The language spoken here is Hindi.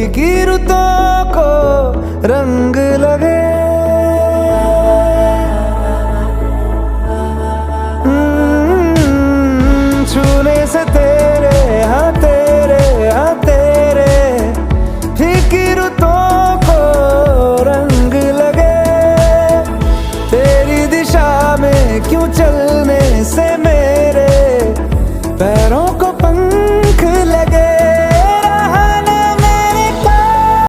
फीकी रुतों को रंग लगे। छूने से तेरे हाँ तेरे फीकी रुतों को रंग लगे। तेरी दिशा में क्यों चलने से